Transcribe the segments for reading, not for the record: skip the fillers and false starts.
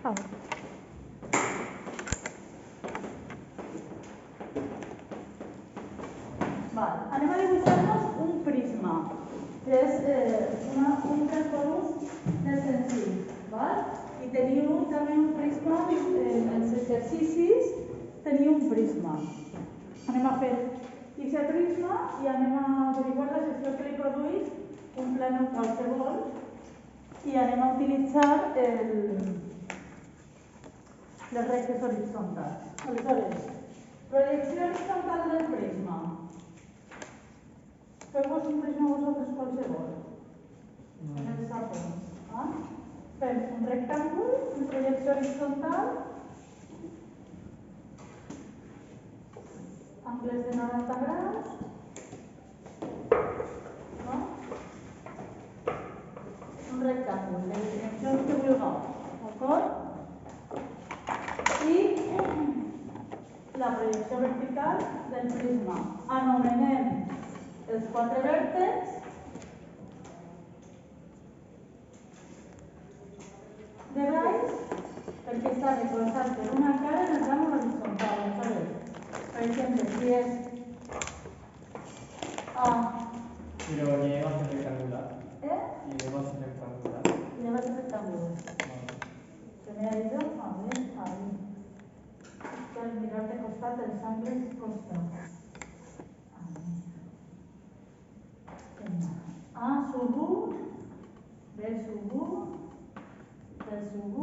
Ah. Vale, anem a dibuixar-nos un prisma, que és un transformus del senzill. Val? I teniu també un prisma, els exercicis teniu un prisma. Anem a fer aquest prisma i anem a averiguar la secció que li produeix un plànol qualsevol i anem a utilitzar les rectes horitzontals. Aleshores, projecció horitzontal del prisma. Feu-vos un prisma vosaltres qualsevol. En els apunts. Fem un rectàngul, una projecció horitzontal, angles de 90 graus, un rectàngul de les dimensions que vulgueu, d'acord? I la projecció vertical del prisma. Anomenem els 4 vèrtexs de baix perquè està recolzat per una cara en el plànol horitzontal. Per exemple, si és A... Pero lleva a ser rectangular. Lleva a ser rectangular. Lleva a ser rectangular. Se me ha ido a ver ahí. Al mirar de costat els angles costats. A sub 1, B sub 1, C sub 1,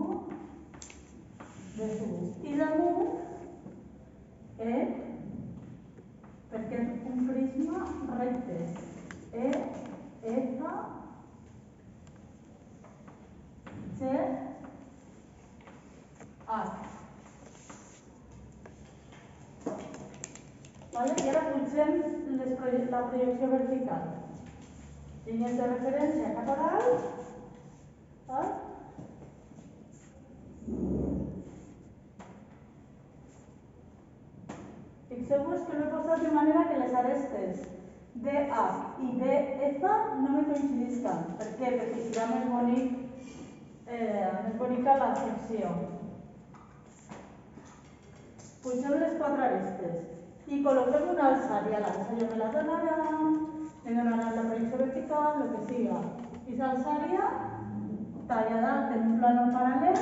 D sub 1. I damunt, E, perquè és un prisma recte. E, F, G, H. I ara pugem la projecció vertical. Línies de referència cap a dalt. Fixeu-vos que l'he posat de manera que les arestes DH i DF no me coincidisquen. Per què? Perquè serà més bonica la secció. Pugem les 4 arestes i col·loquem una alçària. L'alçària me la donaran, me donaran la projecció vertical, el que siga. I l'alçària tallada en un plànol paral·lel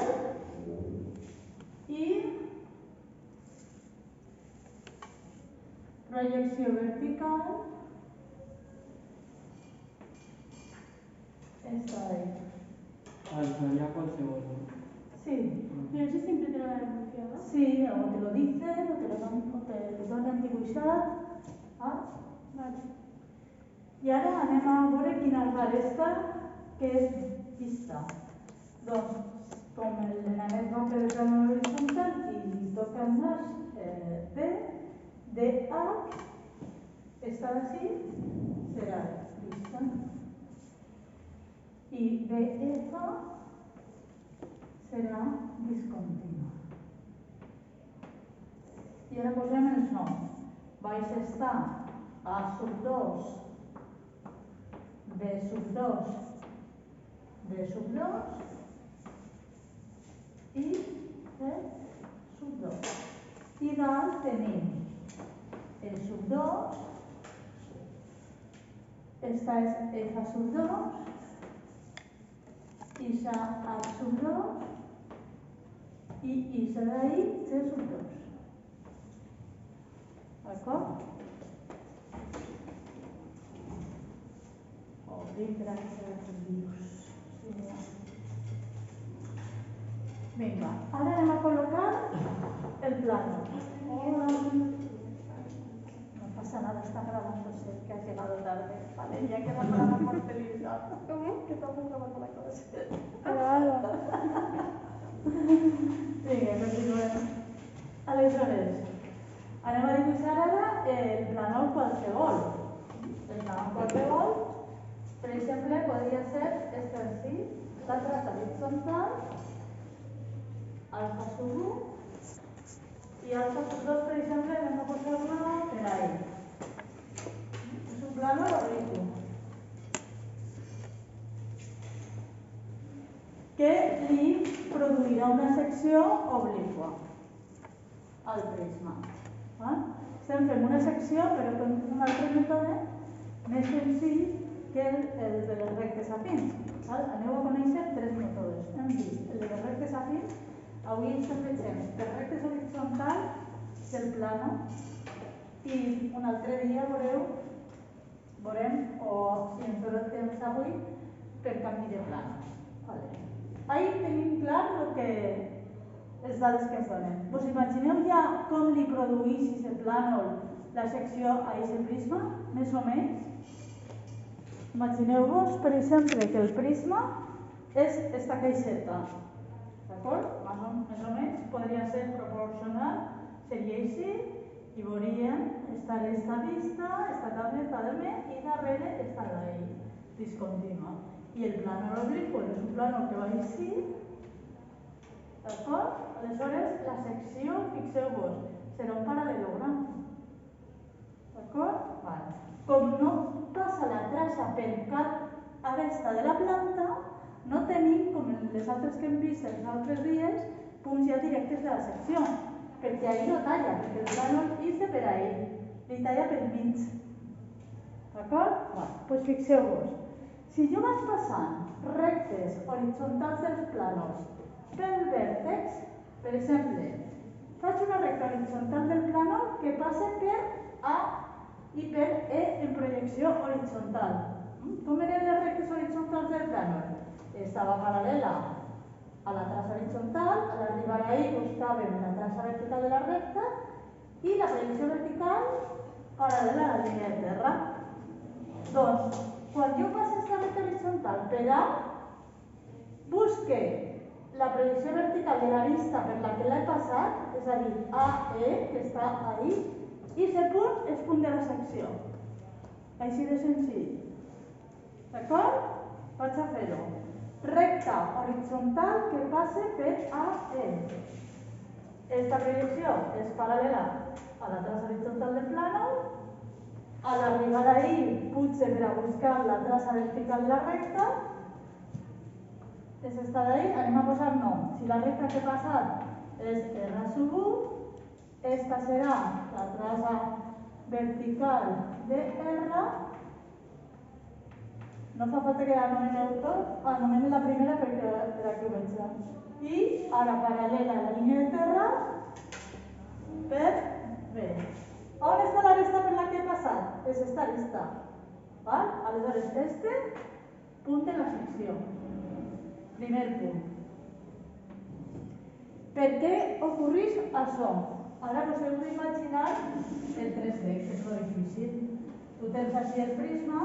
i projecció vertical esta de ahí. Alzaría qualsevol. Sí. Pero eso siempre te lo dan anunciado. Sí, o te lo dicen, o te lo donen dibuixat. Vale. I ara anem a veure quina és l'aresta que és vista. Doncs, com l'enamet va per el plànol horitzontal i toca el nas B, DH, esta d'ací serà vista. I BF serà discontínua. I ara posem els noms. Baix està A sub 2, B sub 2, D sub 2 i C sub 2. I dalt tenim E sub 2, esta és F sub 2, Isa H sub 2 i Isa d'ahí C sub 2. D'acord? Vinga, ara anem a col·locar el plànol. No pasa nada, está grabándose, que has llegado tarde. Vale, ya queda para la portabilidad. ¿Cómo? Que estamos grabando la clase. Vinga, continuem. Aleshores, anem a dibuixar ara el plànol qualsevol. El plànol qualsevol, per exemple, podria ser este així, la traça horitzontal, alfa sub 1, i alfa sub 2, per exemple, anem a posar-la per ahí. És un plànol obliqu. Que li produirà una secció obliqua al prisma. Estem fent una secció, però amb un altre mètode més senzill que el de les rectes afins. Aneu a conèixer 3 mètodes. Hem vist el de les rectes afins. Avui ens fem per rectes horitzontals del plano i un altre dia veurem, o si ens dona temps avui, per canvi de plano. Ahí tenim clar les dades que ens donen. Vos imagineu ja com li produïssis el plànol la secció a aquest prisma, més o menys? Imagineu-vos, per exemple, que el prisma és esta caixeta. D'acord? Més o menys podria ser proporcional, seria així, i veuríem esta vista, esta tableta de més, i darrere està la discontínua. I el plànol obliqu és un plànol que va així. D'acord? Aleshores, la secció, fixeu-vos, serà un paral·lelogram. D'acord? Com no passa la traça per cap aresta de la planta, no tenim, com en les altres que hem vist els altres dies, punts ja directes de la secció. Perquè ahir no talla, perquè el plànol ixta per ahir, li talla pel mig. D'acord? Doncs fixeu-vos, si jo vaig passant rectes horitzontals dels plànols pel vèrtex, per exemple, faig una recta horitzontal del plànol que passa per A i per E en projecció horitzontal. Com eren les rectes horitzontals del plànol? Estava paral·lela a la traça horitzontal, a l'arribar ahí buscàvem la traça vertical de la recta i la projecció vertical paral·lela a la línia de terra. Doncs, quan jo passo aquesta recta horitzontal per A, busque la projecció vertical de la vista per la que l'he passat, és a dir, AE, que està ahí, i aquest punt és punt de la secció. Així de senzill. D'acord? Vaig a fer-ho. Recta horitzontal que passe per AE. Esta projecció és paral·lela a la traça horitzontal del plànol. A l'arribar ahí, puja per a buscar la traça vertical de la recta. És esta d'ahí, anem a posar nom. Si la recta que he passat és R sub 1, esta serà la traça vertical de R. No fa falta que anomeneu tot, anomenem la primera per a que ho vegeu. I ara paral·lela a la línia de terra per B. On està la resta per la que he passat? És esta resta. Aleshores, este punt de la secció. Primer punt. Per què ocorreix això? Ara us heu d'imaginar el 3D, que és molt difícil. Tu tens així el prisma,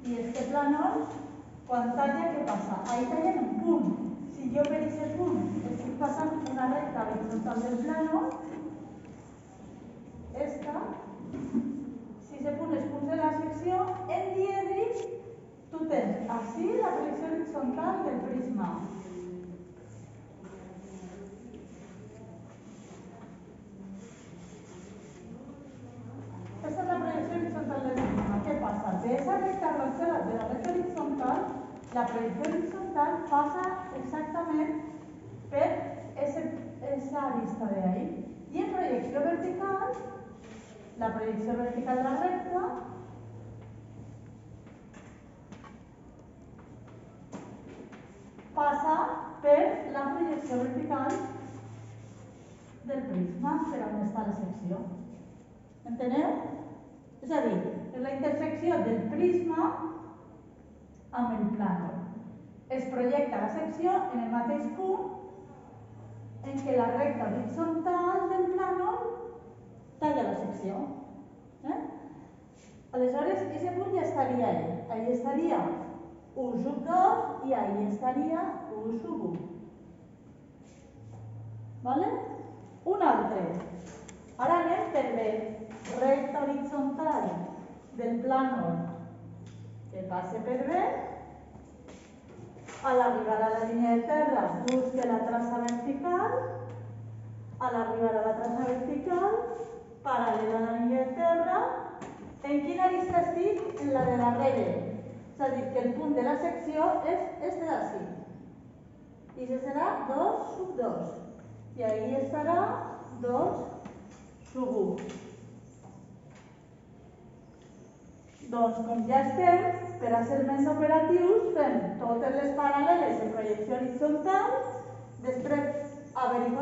i este plànol, quan talla, què passa? Ahí talla en un punt. Si jo per aquest punt estic passant una recta horitzontal del plànol, esta, si aquest punt és punt de la secció, en dièdric, tu tens així la projecció horitzontal del prisma. Esta és la projecció horitzontal del prisma. Què passa? De esa recta grosera de la recta horitzontal, la projecció horitzontal passa exactament per esa arista de ahí. I en projecció vertical, la projecció vertical de la recta passa per la projecció vertical del prisma, per on està la secció. Enteneu? És a dir, és la intersecció del prisma amb el plànol. Es projecta la secció en el mateix punt en què la recta horitzontal del plànol talla la secció. Aleshores, aquest punt ja estaria ahí. Ahí estaria 1 sub 2 i ahí estaria 1 sub 1. Vale? Un altre. Ara anem per B. Recta horitzontal del plànol que passa per B. A l'arribar a la línia de terra, busca la traça vertical. A l'arribar a la traça vertical, paral·lela a la línia de terra. En quina arista estic? En la de darrere. És a dir, que el punt de la secció és este d'ací. I se serà 2 sub 2. I ahí estarà 2 sub 1. Doncs com ja estem, per a ser més operatius, fem totes les paral·leles en projecció horitzontal, després averiguem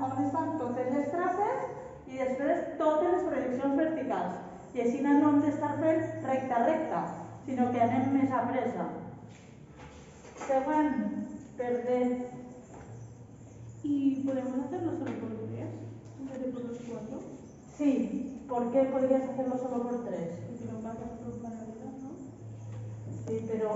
on estan totes les traces i després totes les projeccions verticals. I així no hem d'estar fent recta a recta, sinó que anem més a pressa. Següent, per D. ¿Y podemos hacerlo solo por 3 en vez de por los 4? Sí, ¿por qué podrías hacerlo solo por 3? Porque no pasas por paralelas, ¿no? Sí, pero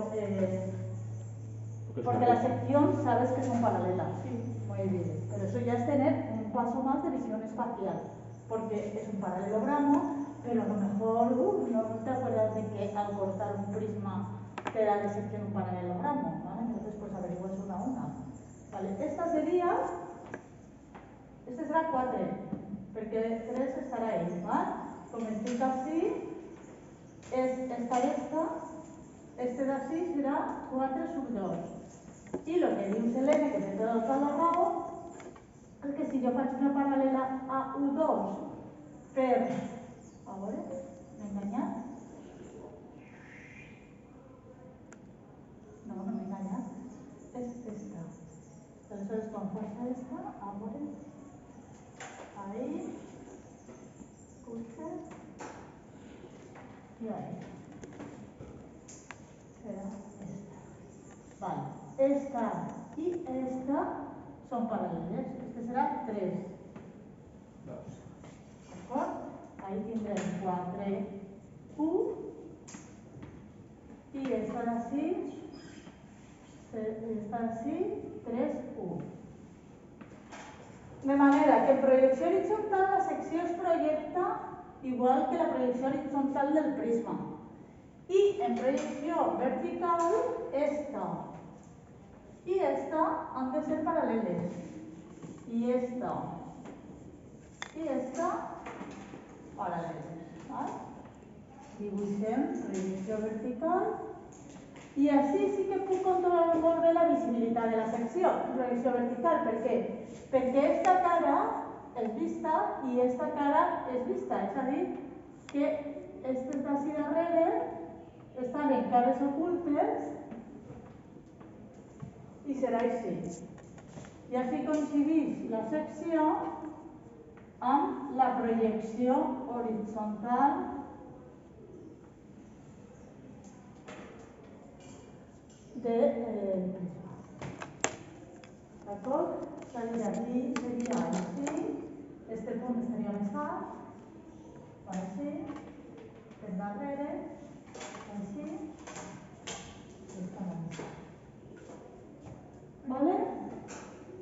porque las secciones sabes que son paralelas. Sí. Muy bien, pero eso ya es tener un paso más de visión espacial, porque es un paralelogramo, pero a lo mejor no te acuerdas de que al cortar un prisma te da de sección un paralelogramo, ¿vale? Entonces pues averiguas una a una. Vale, esta será 4, porque 3 estarà ahí, ¿vale? Com estic així, esta, este d'ací serà 4 sub 2. I el que diu Selene, que té tot el rabo, és que si jo faig una paral·lela a U2 per... A veure, m'he enganyat? No, no m'he enganyat. És esta. Aleshores, quan faig esta, a veure... Ahí... Escucha... Y ahí. Será esta. Vale. Esta y esta son paralelas. Este será 3. 2. ¿D'acord? Ahí tindrem 4U i esta d'ací 3U. De manera que en projecció horitzontal la secció es projecta igual que la projecció horitzontal del prisma. I en projecció vertical, esta y esta han de ser paraleles. Y esta y esta paraleles. ¿Vale? Dibuixem projecció vertical. I així sí que puc controlar molt bé la visibilitat de la secció. Projecció vertical, per què? Perquè esta cara és vista i esta cara és vista. És a dir, que aquestes d'ací darrere estan en cares ocultes i serà així. I així coincideix la secció amb la projecció horitzontal del prisma. D'acord? És a dir, aquí seria així, este punt estaria més alt, així, per darrere, així, i està més alt. ¿Vale?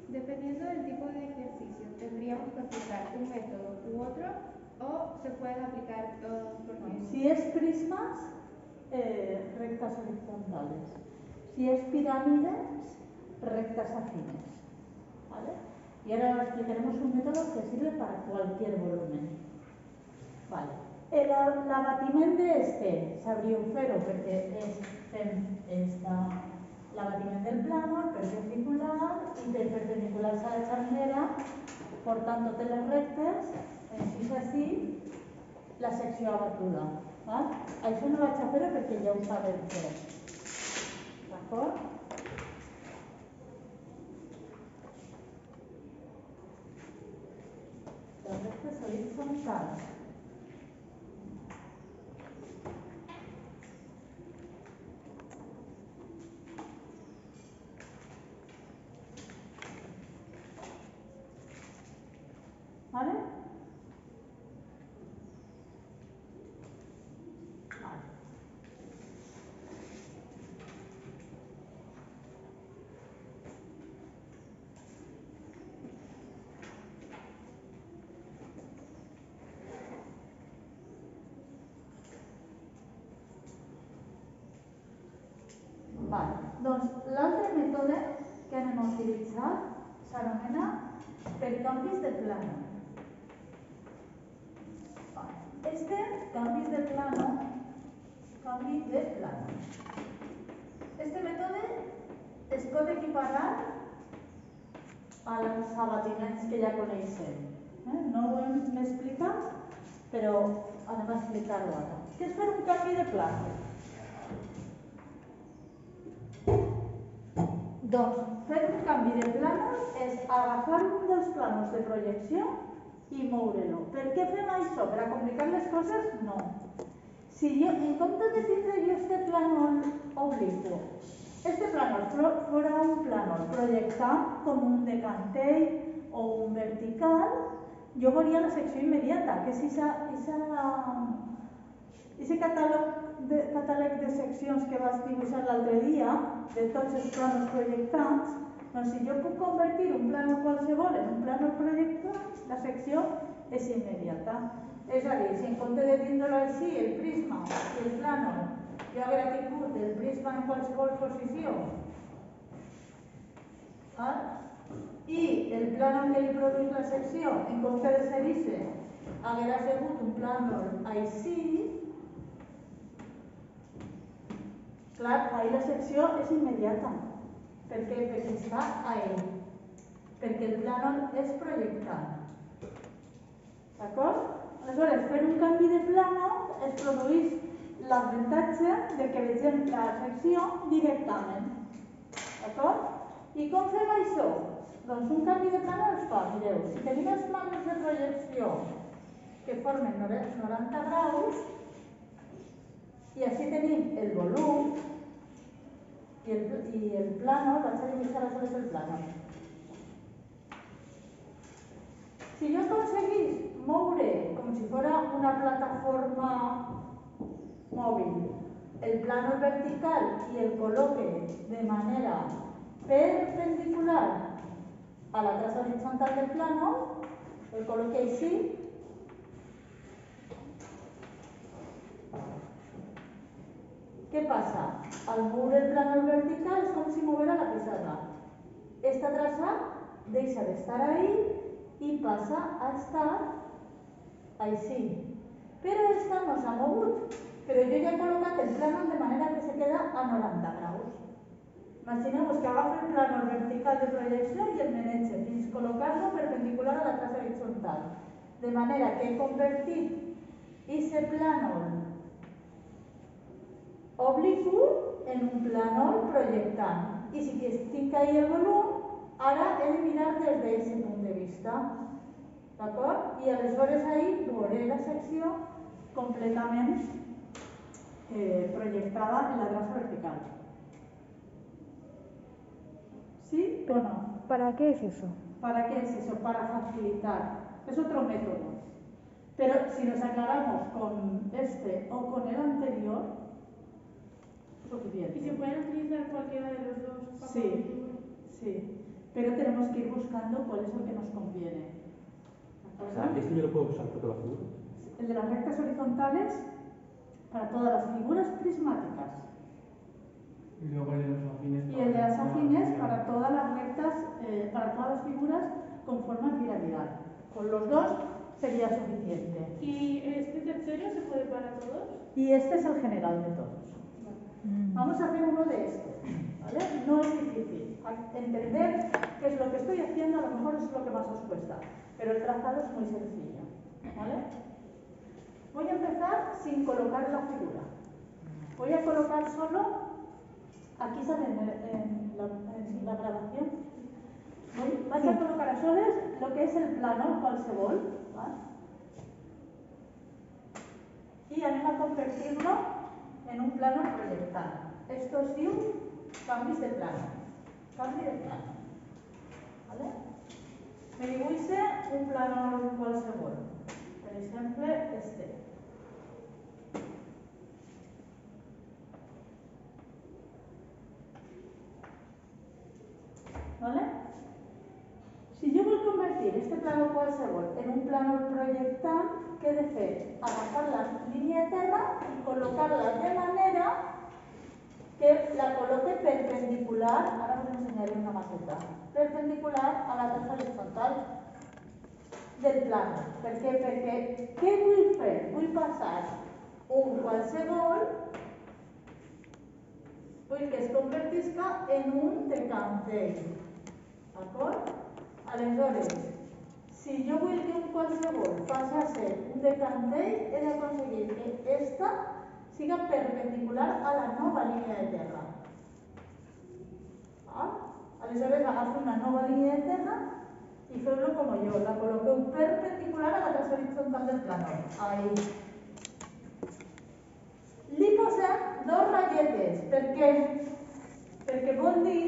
Dependiendo del tipo de ejercicio, ¿tendríamos que aplicar un método u otro o se pueden aplicar todos? Porque... Si es prismas, rectas horizontales. Si es pirámides, rectas afines. ¿Vale? Y ahora explicaremos un método que sirve para cualquier volumen. Vale. L'abatiment d'este sabríeu fer-ho perquè fem l'abatiment del plànol perpendicular i del perpendiculars a la xarnera, portant totes les rectes, així així, la secció abatuda. Val? Això no vaig a fer-ho perquè ja ho sabem fer. D'acord? Les rectes horitzontals. ¿Vale? Vale. Vale. Doncs l'altre mètode que anem a utilitzar s'anomena per canvis de plano. Este canvi de plano Este mètode es pot equiparar als abatiments que ja coneixem. No ho hem explicat, però anem a explicar-ho ara. Què és fer un canvi de plànol? Doncs fer un canvi de plànol és agafar un dels plànols de projecció i moure-lo. Per què fem això? Per a complicar les coses? No. Si jo, en comptes de tindre jo este plànol oblicuo, este plànol fora un plànol projectant com un decantell o un vertical, jo veuria la secció immediata, que és aquest catàleg de seccions que vas dibuixar l'altre dia, de tots els plànols projectants, doncs si jo puc convertir un plànol qualsevol en un plànol projectant, la secció és immediata. És a dir, si en compte de tindre-lo així, el prisma i el plànol, jo hauria tingut el prisma en qualsevol posició i el plànol que li produeix la secció, en compte de ser ixe, hauria sigut un plànol així, clar, ahí la secció és immediata. Per què? Perquè està ahí. Perquè el plànol és projectant. D'acord? Aleshores, fer un canvi de plànol es produeix l'avantatge de que vegem la secció directament. D'acord? I com fem això? Doncs un canvi de plànol es fa, mireu, si tenim els plànols de projecció que formen 90 graus, i així tenim el volum i el plànol, vaig a dibuixar aleshores el plànol. Si jo aconseguís moure com si fos una plataforma mòbil el plànol vertical i el col·loque de manera perpendicular a la traça horitzontal del plànol, el col·loque així, què passa? Al moure el plànol vertical és com si movera la pissarra. Esta traça deixa d'estar ahí i passa a estar així. Però esta no s'ha mogut, però jo ja he col·locat el plànol de manera que se queda a 90 graus. Imagineu-vos que agafo el plànol vertical de projecció i el menege fins col·locar-lo perpendicular a la traça horitzontal. De manera que he convertit aquest plànol oblicu en un plànol projectant. I si tinc ahí el volum, ara he de mirar des d'aquest punt de vista. D'acord? I aleshores ahí veuré la secció completament projectada en la traça vertical. ¿Sí o no? ¿Para qué es eso? ¿Para qué es eso? Para facilitar. Es otro método. Pero si nos aclaramos con este o con el anterior, suficiente. ¿Y se pueden utilizar cualquiera de los dos? Sí. Pero tenemos que ir buscando cuál es el que nos conviene. O sea, ¿esto yo lo puedo usar para todas las figuras? El de las rectas horizontales para todas las figuras prismáticas. Y luego el de los afines. Y el de las afines para todas las rectas, para todas las figuras con forma piramidal. Con los dos sería suficiente. ¿Y este tercero se puede para todos? Y este es el general de todos. Vamos a hacer uno de estos, ¿vale? No es difícil. Entender qué es lo que estoy haciendo, a lo mejor es lo que más os cuesta, pero el trazado es muy sencillo, ¿vale? Voy a empezar sin colocar la figura. Voy a colocar solo, aquí sale en la grabación, vais a colocar a soles lo que es el plano qualsevol, ¿vale? Y anem a convertir-lo en un plano projectant. Esto es diu canvis de plano. Canvi de plano. ¿Vale? Me dibuixe un plano qualsevol. Per exemple, este. ¿Vale? Si jo vull convertir este plano qualsevol en un plano projectant, què he de fer? Agafar la línia de terra i col·locar-la de manera que la col·loque perpendicular, ara us ensenyaré una maqueta, perpendicular a la traça horitzontal del plano. Per què? Perquè què vull fer? Vull passar un qualsevol vull que es convertisca en un decantell. D'acord? Aleshores, si jo vull que un qualsevol passi a ser un decantell, he d'aconseguir que aquesta siga perpendicular a la nova línia de terra. Aleshores agafo una nova línia de terra i feu-lo com jo, la col·loqueu perpendicular a la traça horitzontal del plànol. Ahí. Li posem 2 ratlletes. Per què? Perquè vol dir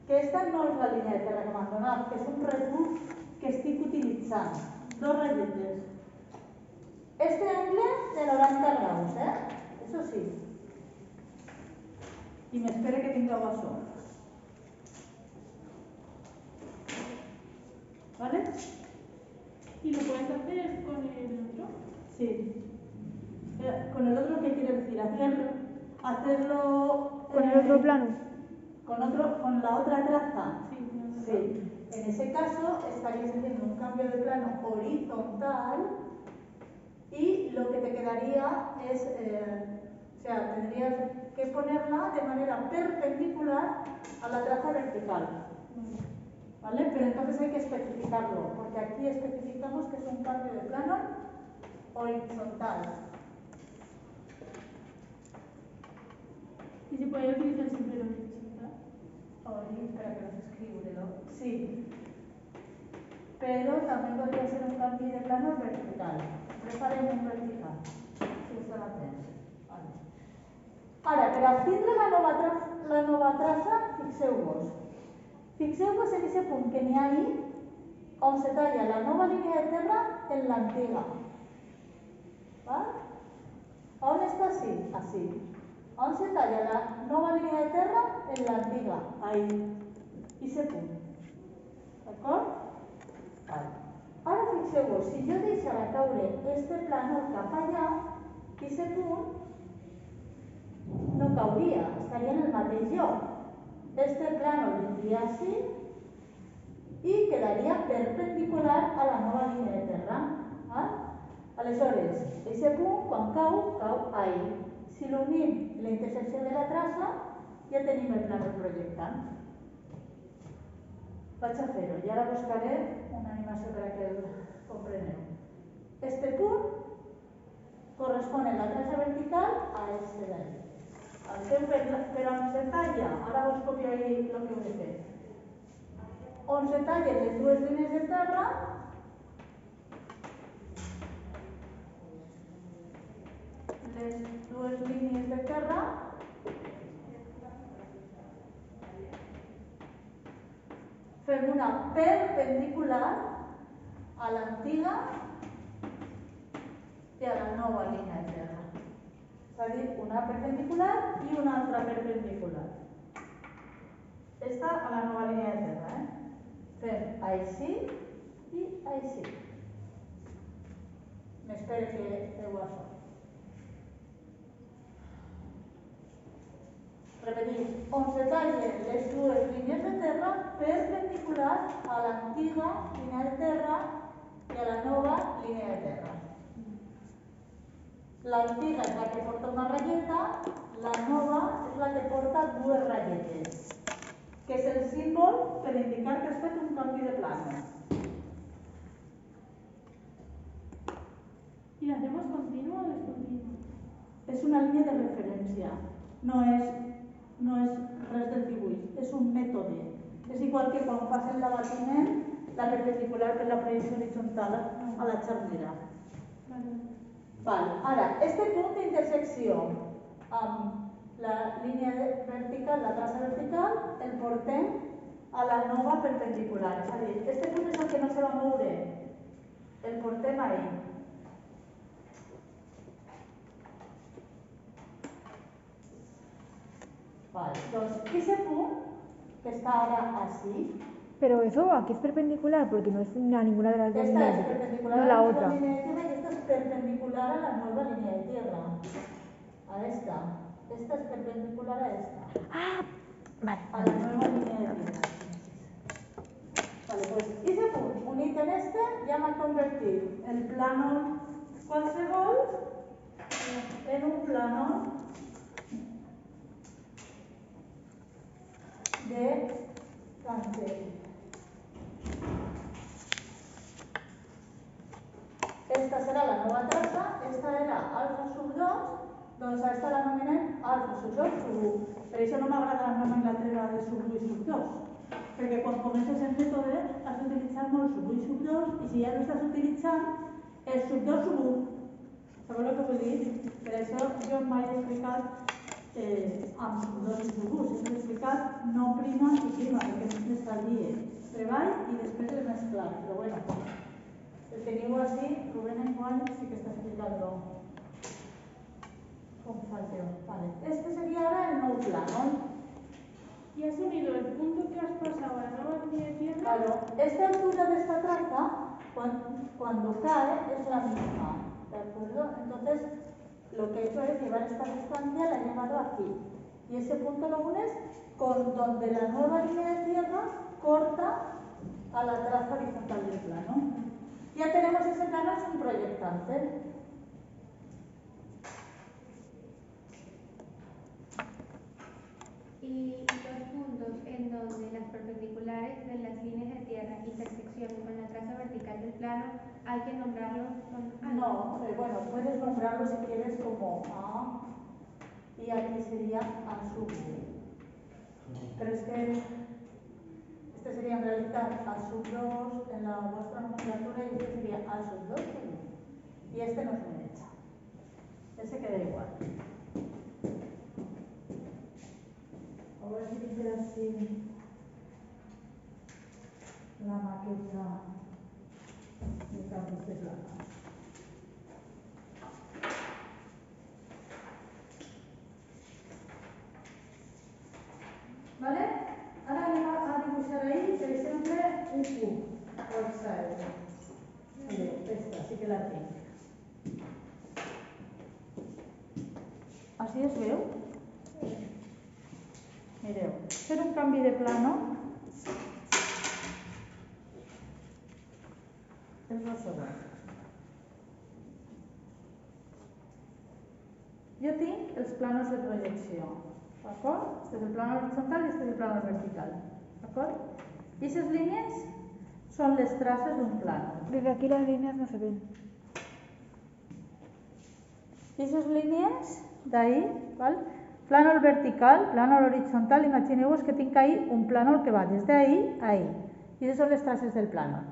que aquesta no és la línia de terra que m'han donat, que és un recurs que estic utilitzant. 2 ratlletes. Este angle de 90 graus, Eso sí. I m'espera que tingueu això. ¿Vale? ¿Y lo puedes hacer con el otro? Sí. Con el otro, ¿qué quiere decir? Hacerlo... ¿Con el otro plano? Con la otra traza. Sí. Sí. En ese caso estarías haciendo un cambio de plano horizontal y lo que te quedaría es, tendrías que ponerla de manera perpendicular a la traza vertical. ¿Vale? Pero entonces hay que especificarlo, porque aquí especificamos que es un cambio de plano horizontal. ¿Y se puede utilizar siempre la horizontal? Espera que los escribo. Sí. Pero también podría ser un cambio de plano vertical. Preparem un vertical. Si estan atents. Vale. Ara, per a tindre la nova traça, fixeu-vos. Fixeu-vos en aquest punt que n'hi ha ahí, on se talla la nova línia de terra en l'antiga. On està així? Així. On se talla la nova línia de terra en l'antiga. Ahí. Aquest punt. D'acord? Ara fixeu-vos, si jo deixara caure este plànol cap allà, aquest punt no cauria, estaria en el mateix lloc. Este plànol vindria així i quedaria perpendicular a la nova línia de terra. Aleshores, aquest punt, quan cau ahí. Si l'unim la intersecció de la traça, ja tenim el plànol projectant. Vaig a fer-ho i ara buscaré una animació per a que el compreneu. Este punt correspon en la traça vertical a este d'ahí. El seu per on se talla, ara vos copio ahí el que heu de fer. On se tallen les dues línies de terra, fem una perpendicular a l'antiga i a la nova línia de terra. És a dir, una perpendicular i una altra perpendicular. Esta a la nova línia de terra. Fem així i així. M'espero que feu això. Repetim, on se tallen les dues línies de terra perpendiculars a l'antiga línia de terra i a la nova línia de terra. L'antiga és la que porta una ratlleta, la nova és la que porta dues ratlletes, que és el símbol per indicar que has fet un canvi de plano. ¿Y la hacemos continua o descontinua? És una línia de referència, no és res del dibuix, és un mètode. És igual que quan fas el l'abatiment, la perpendicular per la projecció horitzontal a la xarnera. Ara, este punt d'intersecció amb la línia vertical, la traça vertical, el portem a la nova perpendicular. És a dir, este punt és el que no se va moure. El portem ahí. Doncs, aquest punt, que està ara així. Pero eso aquí es perpendicular porque no es a ninguna de las dos Esta líneas. es perpendicular No a la la otra. nueva línea de tierra y esta es perpendicular a la nueva línea de tierra. A esta. Esta es perpendicular a esta. Ah, vale. A la nueva línea de tierra. Vale, pues ese punt unit en este ja m'ha convertit el plànol qualsevol en un plànol de Cantey. Esta serà la nova traça, esta era alfa sub 2, doncs a esta l'anomenen alfa sub 2 sub 1. Per això no m'agrada la nomenclatura de sub 1 i sub 2, perquè quan comences el mètode has d'utilitzar molt sub 1 i sub 2, i si ja no estàs utilitzant, és sub 2 sub 1. Sabeu el que vull dir? Per això jo mai he explicat amb sub 2 i sub 1, sempre he explicat no prima i prima, perquè m'estalvie treball i després és més clar, però bueno. El teniu así, Rubén igual sí que está explicando con fallo. Vale. Este sería ahora el nuevo plano. ¿Y has unido el punto que has pasado a la nueva línea de tierra? Claro, esta altura de esta traza, cuando cae, es la misma. ¿De acuerdo? Entonces, lo que he hecho es llevar esta distancia, la he llevado aquí. Y ese punto lo unes con donde la nueva línea de tierra corta a la traza horizontal del plano. Ya tenemos ese plano, es un proyectante. Y los puntos en donde las perpendiculares de las líneas de tierra interseccionan con la traza vertical del plano, ¿hay que nombrarlos con algo? No, bueno, puedes nombrarlo si quieres como A, y aquí sería A sub B. Pero es que este sería en realidad A sub 2 en la vuestra nomenclatura y este sería A sub 2 sub 1. Y este no se me echa. Ese queda igual. Ahora sí que queda así la maqueta de campos de plano. ¿Vale? Ahora anem a dibuixar ahí, per exemple, un cub o hexàedre. Mireu, esta sí que la tinc. Així es veu? Mireu, fer un canvi de plano és el següent. Jo tinc els planos de projecció, d'acord? Este és el plano horizontal i este és el plano vertical, d'acord? I aquestes línies són les traces d'un plano. Desde aquí las líneas no se ven. I aquestes línies d'ahí, ¿vale? Plànol vertical, plànol horitzontal, imagineu-vos que tinc ahí un plànol que va des d'ahí a ahí. I aquestes són les traces del plànol,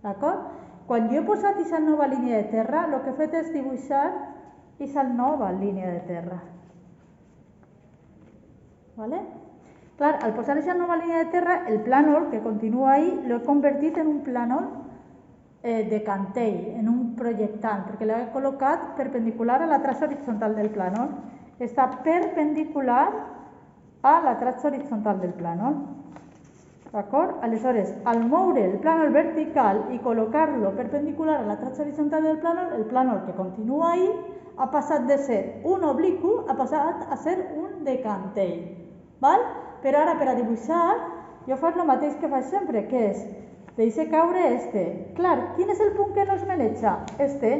d'acord? Quan jo he posat aquesta nova línia de terra, el que he fet és dibuixar aquesta nova línia de terra. ¿Vale? Clar, al posar aquesta nova línia de terra, el plànol que continua ahí l'he convertit en un plànol de Cantey, en un projectant, perquè l'he col·locat perpendicular a la traça horitzontal del plànol. Està perpendicular a la traça horitzontal del plànol. D'acord? Aleshores, al moure el plànol vertical i col·locar-lo perpendicular a la traça horitzontal del plànol, el plànol que continua ahí ha passat de ser un oblicu, ha passat a ser un de Cantey. Val? Però ara, per a dibuixar, jo faig el mateix que faig sempre, que és deixar caure este. Clar, quin és el punt que no es maneja? Este,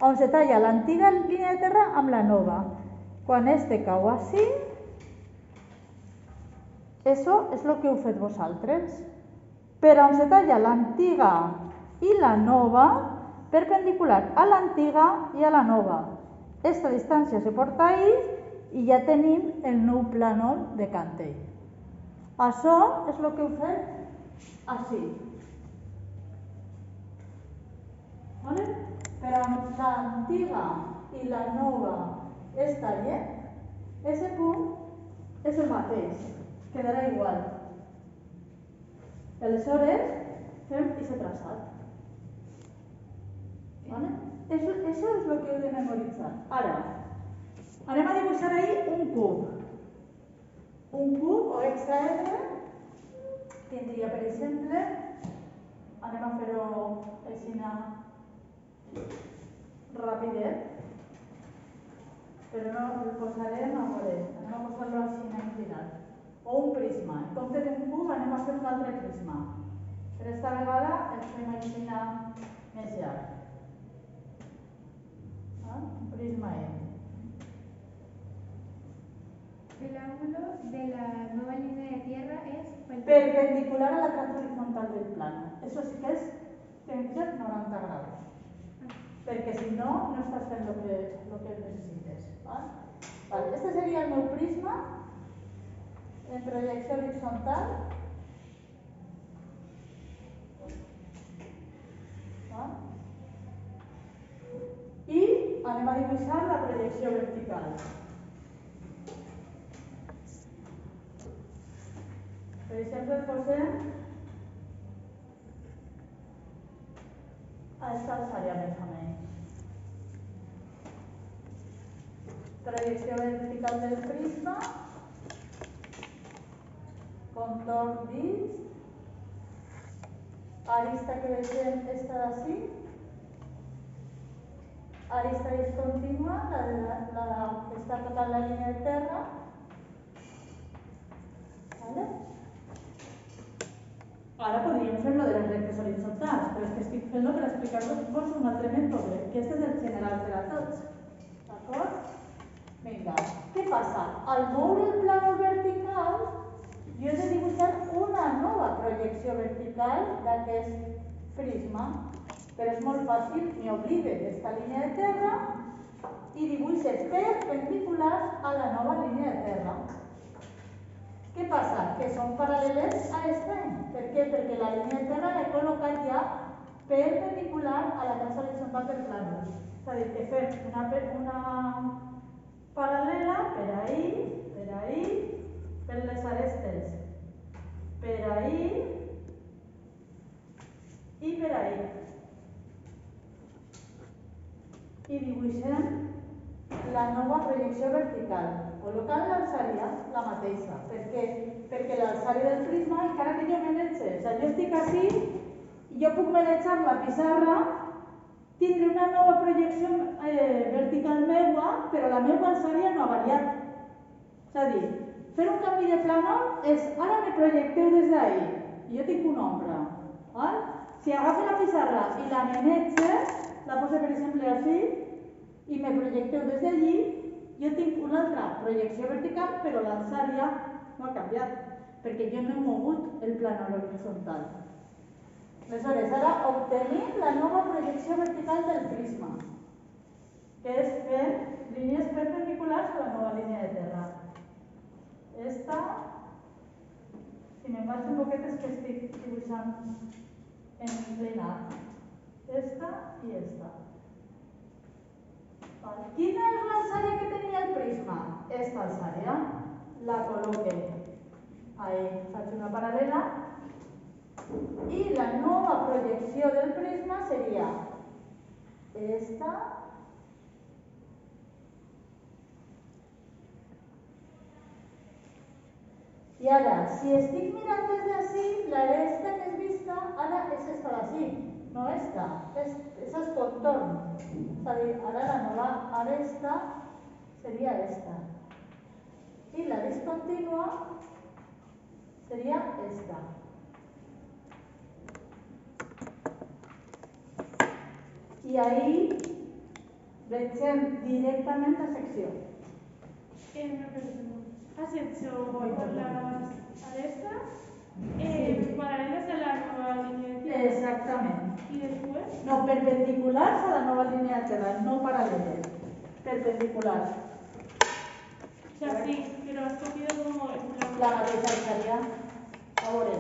on se talla l'antiga línia de terra amb la nova. Quan este cau així, això és el que heu fet vosaltres. Però on se talla l'antiga i la nova, perpendicular a l'antiga i a la nova. Esta distància se porta ahí i ja tenim el nou plànol de Cantey. Això és el que heu fet així. ¿Vale? Però l'antiga i la nova es tallen, ese punt és el mateix, quedarà igual. Aleshores, fem aquest traçat. ¿Vale? Això és el que heu de memoritzar. Ara, anem a dibuixar ahí un cub. Un cub o hexàedre tindria, per exemple, anem a fer-ho així rapidet, però no el posarem a veure, anem a posar-lo així inclinat. O un prisma. En compte d'un cub anem a fer un altre prisma. Per esta vegada el fem així més llarg. Un prisma M. El ángulo de la nueva línea de tierra perpendicular a la traza horizontal del plano. Eso sí que tiene que ser 90 grados. Perquè si no, no estàs fent el que necessites. Vale. Este seria el meu prisma en projecció horitzontal. I anem a dibuixar la projecció vertical. Per exemple, posem a esta alçària més o menys. Projecció vertical del prisma, contorn vist, arista que vegem esta d'ací, arista discontínua, la que està tocant la línia de terra. ¿Vale? Ara podríem fer lo de les rectes horitzontals, però és que estic fent-lo per explicar-vos un altre mètode, que este és el general per a tots. D'acord? Vinga, què passa? Al moure el plànol vertical, jo he de dibuixar una nova projecció vertical d'aquest prisma. Però és molt fàcil, m'hi oblide d'esta línia de terra i dibuixe perpendiculars a la nova línia de terra. Què passa? Que són paral·leles a este. Per què? Perquè la línia de terra l'he col·locat ja perpendicular a la traça horitzontal del plànol. És a dir, que fem una paral·lela per ahí, per les arestes, per ahí i per ahí. I dibuixem la nova projecció vertical, col·locant l'alçària la mateixa. Per què? Perquè l'alçària del prisma, encara que jo maneige, o sigui, jo estic així i jo puc manejar la pissarra, tindré una nova projecció vertical meua, però la meva alçària no ha variat. És a dir, fer un canvi de plànol és, ara me projecteu des d'ahí, i jo tinc una ombra. Si agafo la pissarra i la maneige, la poso per exemple així, i me projecteu des d'allí, jo tinc una altra projecció vertical, però l'alçària no ha canviat, perquè jo no he mogut el plànol horitzontal. Aleshores, ara obtenim la nova projecció vertical del prisma, que és fer línies perpendiculars a la nova línia de terra. Esta, si me'n vaig un poquet és que estic dibuixant en inclinat. Esta i esta. Quina és l'alçària que tenia el prisma? Esta alçària. La col·loque ahí, faig una paral·lela i la nova projecció del prisma seria esta i ara, si estic mirant des d'ací, l'aresta que és vista ara és esta d'ací, no esta, és el contorn. És a dir, ara la nova aresta seria esta. I la discontínua seria esta. I ahí vegem directament la secció. Has hecho por las arestas paralelas a la nueva línea de tierra. Exactament. ¿Y después? No, perpendiculars a la nova línia de terra, no paral·leles. Perpendiculars. O sea, sí, pero has cogido como el plano. La mateixa alçària. A veure,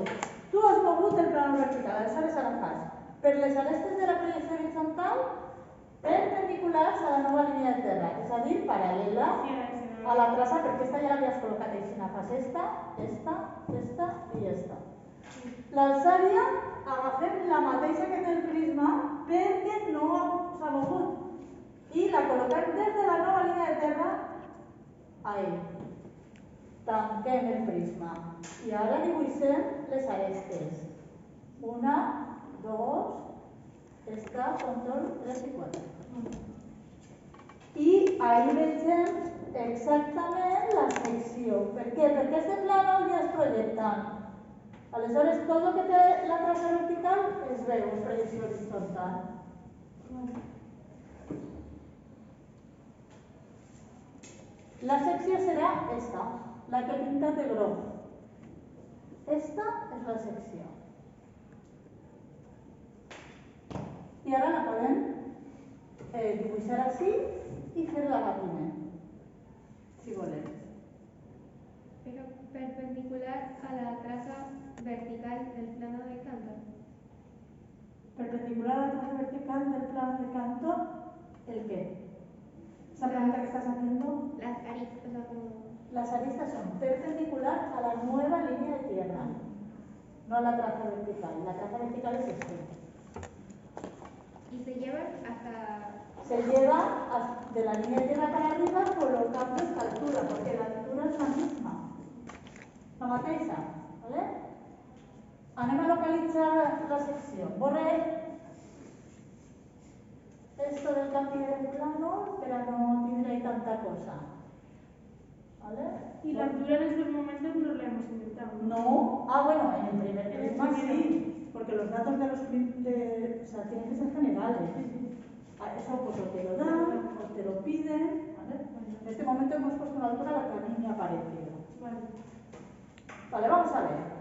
tu has mogut el plànol vertical, aleshores ara fas per les arestes de la projecció horitzontal perpendiculars a la nova línia de terra, és a dir, paral·lela a la traça, perquè aquesta ja l'havies col·locat així. Fas esta i esta. L'alçària agafem la mateixa que té el prisma perquè no s'ha mogut i la col·loquem des de la nova línia de terra ahí. Tanquem el prisma i ara dibuixem les arestes. 1, 2, esta, contorn, 3 i 4. I ahí vegem exactament la secció. Per què? Perquè aquest plànol ja es projecta. Aleshores, tot el que té la traça vertical es veu en projecció horitzontal. La secció serà esta, la que he pintat de groc. Esta dibuixar així i fer la gàbina, si volem. Pero perpendicular a la traza vertical del plano del canto. Perpendicular a la traza vertical del plano de canto, ¿el qué? ¿Esa pregunta que estás haciendo? Las aristas, o sea, como... Las aristas son perpendicular a la nueva línea de tierra, no a la traza vertical. La traza vertical es esto. Y se llevan hasta... Se lleva de la línea de tierra para arriba colocando esta altura, porque la altura es la misma. La mateixa, ¿vale? Anem a localitzar la secció. Borré esto del cambio de plano, pero no tindré tanta cosa. ¿Vale? Y la altura en estos momentos no la hemos inventado. No. Ah, bueno, en el primer prisma sí, porque los datos de los o sea, tienen que ser generales. Eso pues o te lo dan o te lo piden. ¿Vale? En este momento hemos puesto una altura a la que a mí me ha parecido. Vale, vamos a ver.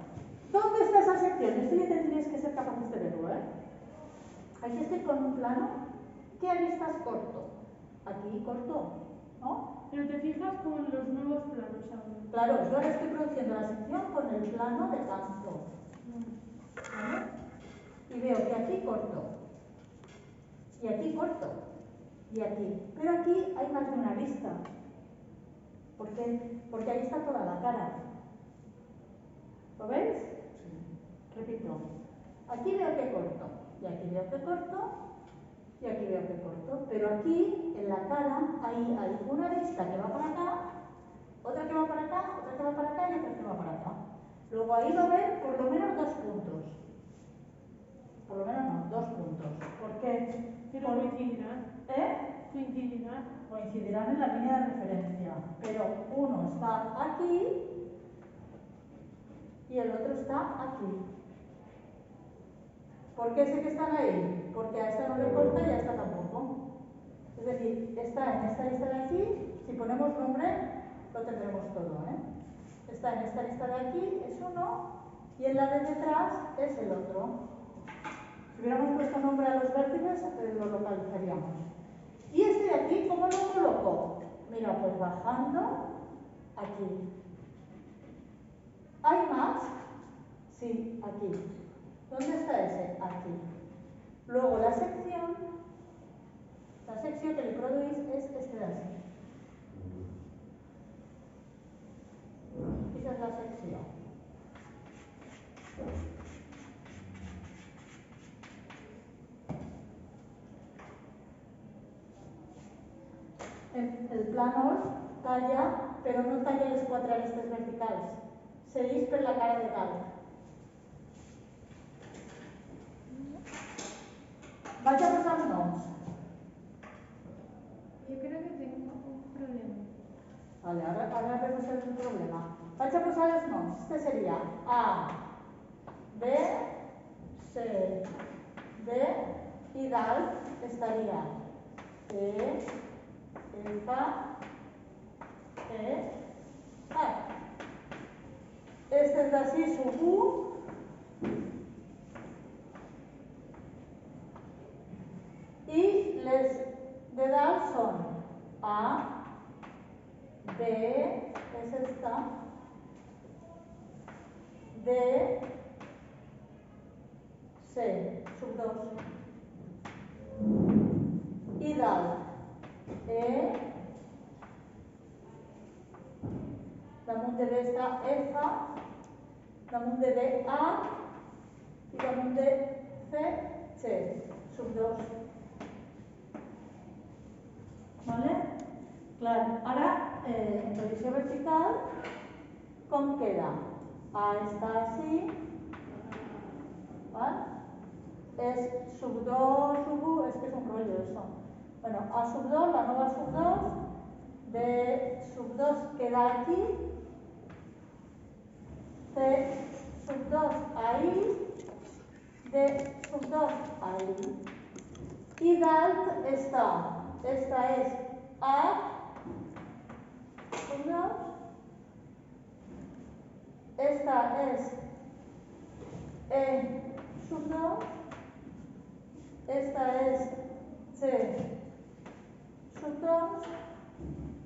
¿Dónde está esa sección? Esto ya tendríais que ser capaces de verlo, ¿eh? Aquí estoy con un plano. ¿Qué aristas corto? Aquí corto, ¿no? Pero te fijas con los nuevos planos ahora. Claro, yo ahora estoy produciendo la sección con el plano de canto. ¿Vale? Y veo que aquí corto. Y aquí corto. Y aquí. Pero aquí hay más de una arista. ¿Por qué? Porque ahí está toda la cara. ¿Lo veis? Repito. Aquí veo que corto. Y aquí veo que corto. Y aquí veo que corto. Pero aquí, en la cara, hay una arista que va para acá, otra que va para acá, otra que va para acá y otra que va para acá. Luego ahí va a haber por lo menos 2 puntos. Por lo menos no, 2 puntos. ¿Por qué? Pero coincidirán. Coincidirán. Coincidirán en la línea de referencia. Pero uno está aquí y el otro está aquí. ¿Por qué sé que están ahí? Porque a esta no le corta y a esta tampoco. Es decir, está en esta lista de aquí, si ponemos nombre lo tendremos todo, ¿eh? Está en esta lista de aquí, es uno, y en la de detrás es el otro. Si hubiéramos puesto nombre a los vértices, lo localizaríamos. ¿Y este de aquí cómo lo coloco? Mira, pues bajando aquí. ¿Hay más? Sí, aquí. ¿Dónde está ese? Aquí. Luego la sección que le produís es este de aquí. Esa es la sección. El plànol talla, però no talla les 4 arestes verticals. Segueix per la cara de dalt. Vaig a posar els noms. Yo creo que tengo un problema. Vale, ara vemos el problema. Vaig a posar els noms. Este seria A, B, C, D i dalt estaria E, F, E, F. Este d'ací sub 1 i les de dalt són A, B, és esta, D, C, sub 2. I dalt, E, damunt de B està F, damunt de B A i damunt de C, C, sub 2. Vale? Clar, ara, en posició vertical, com queda? A està així, ¿vale? Es sub 2, sub 1, es que es un rollo eso. Bueno, A sub 2, la nova sub 2, B sub 2 queda aquí, C sub 2 ahí, D sub 2 ahí. I dalt està, esta és A sub 2, esta és E sub 2, esta es C sub 2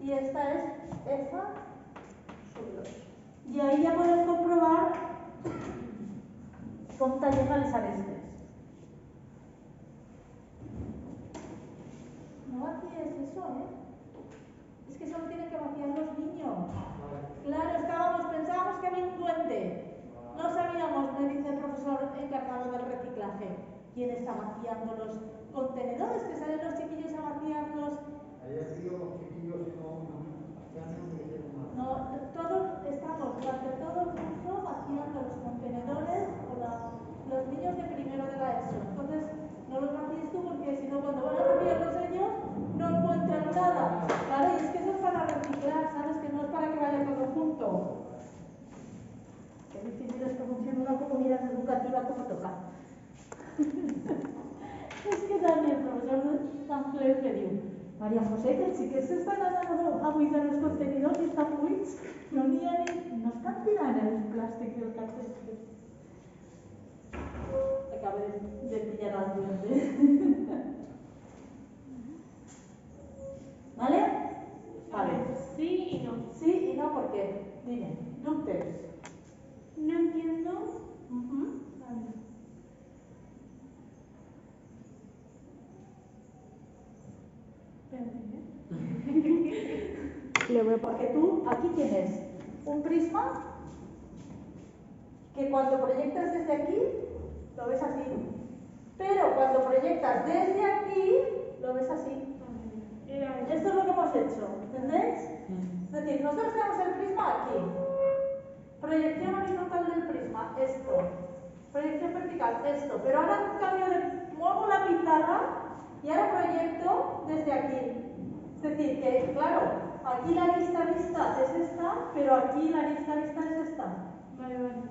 y esta es F sub 2. Y ahí ya podem comprobar com tallem les arestes. No vacíes eso, ¿eh? Es que solo tienen que vaciar los niños. Claro, pensábamos que había un duende. No sabíamos, me dice el profesor encargado del reciclaje, quién está vaciando los contenedores, que salen los chiquillos a vaciarlos. Había sido los chiquillos y no me dijeron nada. No, todos estamos, durante todo el curso, vaciando los contenedores con los niños de primero de la ESO. Entonces, no los vacíes tú porque si no, cuando van a vaciarlos ellos, no encuentran nada. Claro, y es que eso es para reciclar, ¿sabes? Que no es para que vaya todo junto. Qué difícil es que funcione una comunidad educativa como toca. Es que també el professor Sanfleur me diu: Maria José, que els xiquets s'estan anant a buidar els contenidors i estan buits, no n'hi ha ni... no estan tirant els plàstics del cap dels xiquets. Acabo de pillar al duende. ¿Vale? A ver, sí y no. Sí y no, ¿por qué? Dime, dubtes. No entiendo. Vale. Porque tú aquí tienes un prisma que cuando proyectas desde aquí lo ves así, pero cuando proyectas desde aquí lo ves así. Esto es lo que hemos hecho, ¿entendéis? Es decir, nosotros tenemos el prisma aquí, proyección horizontal del prisma, esto, proyección vertical, esto, pero ahora muevo la pizarra y ahora proyecto desde aquí. Es decir, que claro, aquí la vista es esta, pero aquí la vista es esta. Vale, vale.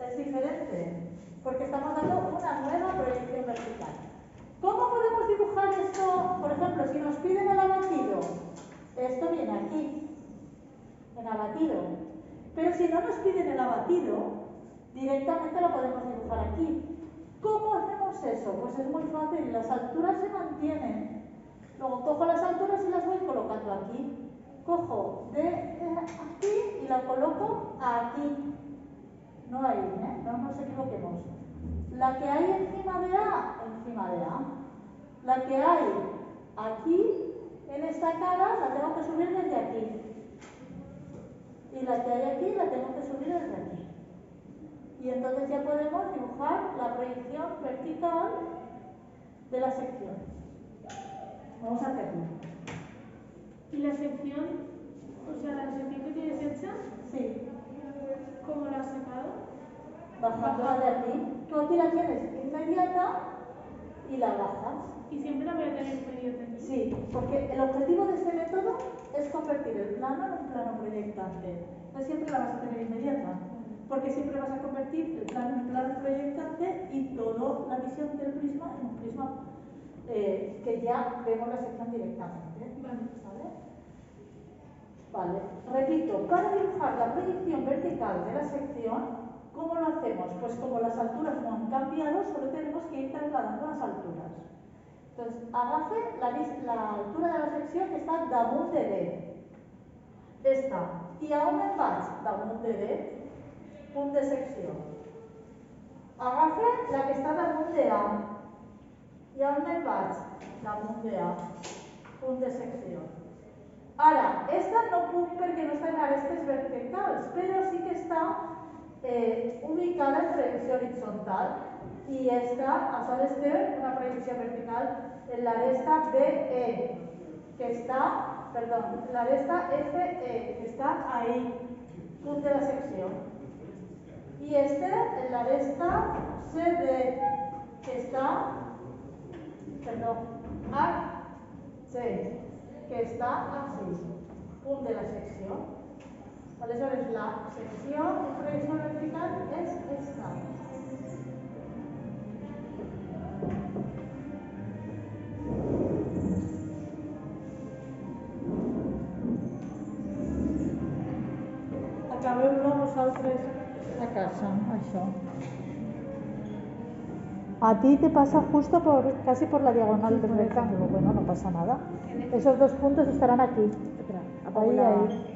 Es diferente, porque estamos dando una nueva proyección vertical. ¿Cómo podemos dibujar esto? Por ejemplo, si nos piden el abatido, esto viene aquí, en abatido. Pero si no nos piden el abatido, directamente lo podemos dibujar aquí. ¿Cómo hacemos eso? Pues es muy fácil, las alturas se mantienen. Luego cojo las alturas y las voy colocando aquí. Cojo de aquí y la coloco aquí. No ahí, ¿eh? No nos equivoquemos. La que hay encima de A, encima de A. La que hay aquí, en esta cara, la tengo que subir desde aquí. Y la que hay aquí, la tengo que subir desde aquí. Y entonces ya podemos dibujar la proyección vertical de la sección. Vamos a hacerlo. ¿Y la sección? O sea, la sección que tienes hecha, Sí. ¿cómo la has sacado? Bajándola de aquí. Tú aquí la tienes inmediata y la bajas. ¿Y siempre la voy a tener inmediata aquí? Sí, porque el objetivo de este método es convertir el plano en un plano proyectante. Entonces siempre la vas a tener inmediata, porque siempre vas a convertir el plano en un plano proyectante y toda la visión del prisma en un prisma que ya vemos la sección directamente. Vale. Repito, para dibujar la proyección vertical de la sección, ¿cómo lo hacemos? Pues como las alturas no han cambiado, solo tenemos que ir trasladando las alturas. Entonces, agafe la altura de la secció que està damunt de D. Esta. I a on em vaig? Damunt de D. Punt de secció. Agafe la que està damunt de A. I a on em vaig? Damunt de A. Punt de secció. Ara, esta no puc perquè no està en arestes verticals, però sí que està ubicada en proyección horizontal y esta, a ser una proyección vertical en la aresta BE, que está, perdón, en la aresta FE, que está ahí, punto de la sección. Y este en la aresta CD, que está, perdón, AC, que está así, punto de la sección. Aleshores, la secció de proyecció vertical és esta. Acabeu-lo vosaltres a casa, això. A ti te pasa justo casi por la diagonal del rectángulo. Bueno, no pasa nada. Esos 2 puntos estarán aquí. Espera, Ahí, apago la... ahí.